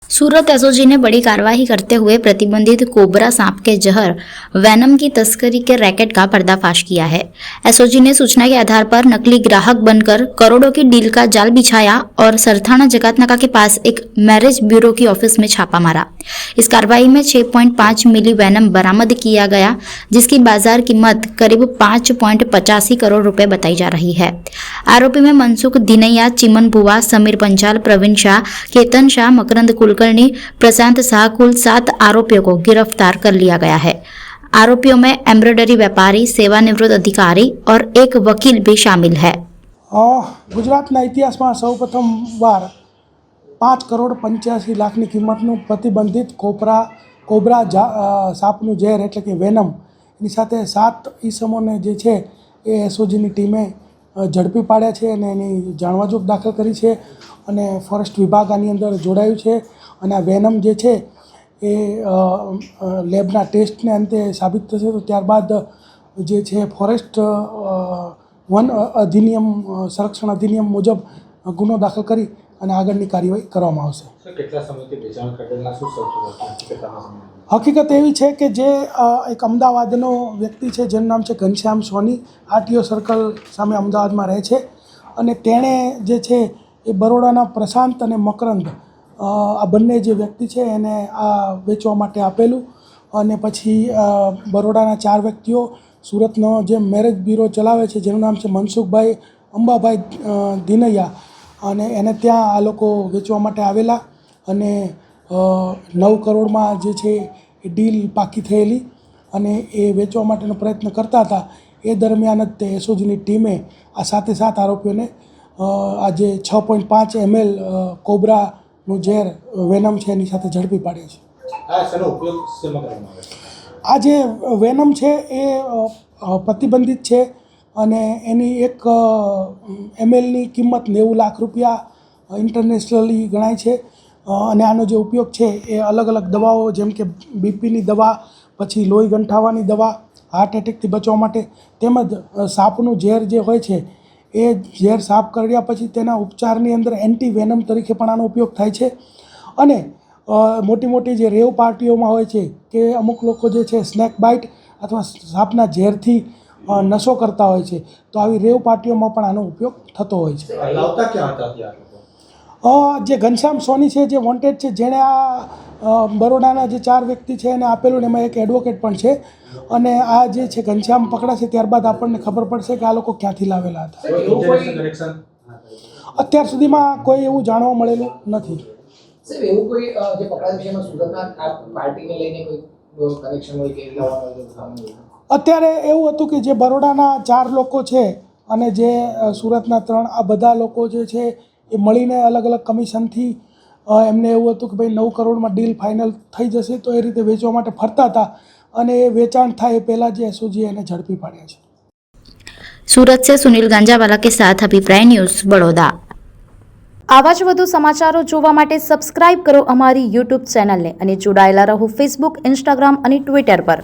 सूरत SOG ने बड़ी कार्रवाई करते हुए प्रतिबंधित कोबरा सांप के जहर वैनम की तस्करी के रैकेट का पर्दाफाश किया है। एसओजी ने सूचना के आधार पर नकली ग्राहक बनकर करोड़ों की डील का जाल बिछाया और सरथाना जकातनाका के पास एक मैरिज ब्यूरो की ऑफिस में छापा मारा। इस कार्रवाई में 6.5 मिली वैनम बरामद किया गया, जिसकी बाजार कीमत करीब 5.85 करोड़ रुपए बताई जा रही है। आरोपी में मनसुख दिनैया, चिमन बुआ, समीर पंचाल, प्रवीण शाह, केतन शाह, मकरंद कुलकर्णी, प्रशांत शाह, कुल 7 आरोपियों को गिरफ्तार कर लिया गया है। आरोपियों में एम्ब्रॉयडरी व्यापारी, सेवानिवृत्त अधिकारी और एक वकील भी शामिल है। गुजरातना इतिहासमां सौप्रथमवार 5 करोड़ 85 લાખની કિંમતનું પ્રતિબંધિત કોબરા સાપનું ઝેર એટલે કે વેનમ એની સાથે 7 ઈસમોને જે છે એ એસઓજીની ટીમે ઝડપી પાડ્યા છે અને એની જાણવાજોગ દાખલ કરી છે અને ફોરેસ્ટ વિભાગ આની અંદર જોડાયું છે અને આ વેનમ જે છે એ લેબના ટેસ્ટને અંતે સાબિત થશે તો ત્યારબાદ જે છે ફોરેસ્ટ વન અધિનિયમ સંરક્ષણ અધિનિયમ મુજબ ગુનો દાખલ કરી અને આગળની કાર્યવાહી કરવામાં આવશે। હકીકત એવી છે કે જે એક અમદાવાદનો વ્યક્તિ છે જેનું નામ છે ઘનશ્યામ સોની, આરટીઓ સર્કલ સામે અમદાવાદમાં રહે છે અને તેણે જે છે એ બરોડાના પ્રશાંત અને મકરંદ આ બંને જે વ્યક્તિ છે એને આ વેચવા માટે આપેલું અને પછી બરોડાના 4 વ્યક્તિઓ સુરતનો જે મેરેજ બ્યુરો ચલાવે છે જેનું નામ છે મનસુખભાઈ અંબાભાઈ દિનૈયા અને એને ત્યાં આ લોકો વેચવા માટે આવેલા અને 9 કરોડમાં જે છે એ ડીલ પાકી થયેલી અને એ વેચવા માટેનો પ્રયત્ન કરતા હતા। એ દરમિયાન જ તે એસઓજીની ટીમે આ 7 આરોપીઓને આ જે 6.5 ml કોબરાનું ઝેર વેનમ છે એની સાથે ઝડપી પાડ્યા છે। આ જે વેનમ છે એ પ્રતિબંધિત છે અને એની 1 mlની કિંમત 90 લાખ રૂપિયા ઇન્ટરનેશનલી ગણાય છે અને આનો જે ઉપયોગ છે એ અલગ અલગ દવાઓ જેમ કે બીપીની દવા, પછી લોહી ગંઠાવાની દવા, હાર્ટ એટેકથી બચવા માટે તેમજ સાપનું ઝેર જે હોય છે એ ઝેર સાફ કર્યા પછી તેના ઉપચારની અંદર એન્ટી વેનમ તરીકે પણ આનો ઉપયોગ થાય છે અને મોટી મોટી જે રેવ પાર્ટીઓમાં હોય છે કે અમુક લોકો જે છે સ્નેક બાઇટ અથવા સાપના ઝેરથી નશો કરતા હોય છે તો આવી રેવ પાર્ટીઓમાં પણ આનો ઉપયોગ થતો હોય છે। જે ઘનશ્યામ સોની છે જે વોન્ટેડ છે જેણે આ બરોડાના જે 4 વ્યક્તિ છે એને આપેલું ને એમાં એક એડવોકેટ પણ છે અને આ જે છે ઘનશ્યામ પકડાશે ત્યારબાદ આપણને ખબર પડશે કે આ લોકો ક્યાંથી લાવેલા હતા। અત્યાર સુધીમાં કોઈ એવું જાણવા મળેલું નથી। અત્યારે એવું હતું કે જે બરોડાના 4 લોકો છે અને જે સુરતના 3 આ બધા લોકો જે છે એ મળીને અલગ અલગ કમિશનથી એમને એવું હતું કે ભાઈ 9 કરોડમાં ડીલ ફાઇનલ થઈ જશે તો એ રીતે વેચવા માટે ફરતા હતા અને એ વેચાણ થાય એ પહેલાં જે એસઓજી એને ઝડપી પાડ્યા છે। सूरत से सुनील गांजावाला के साथ अभिप्राय न्यूज़ बड़ौदा। આવા જ વધુ સમાચારો જોવા માટે સબસ્ક્રાઇબ કરો અમારી યુટ્યુબ ચેનલને અને જોડાયેલા રહો ફેસબુક, ઇન્સ્ટાગ્રામ અને ટ્વિટર પર।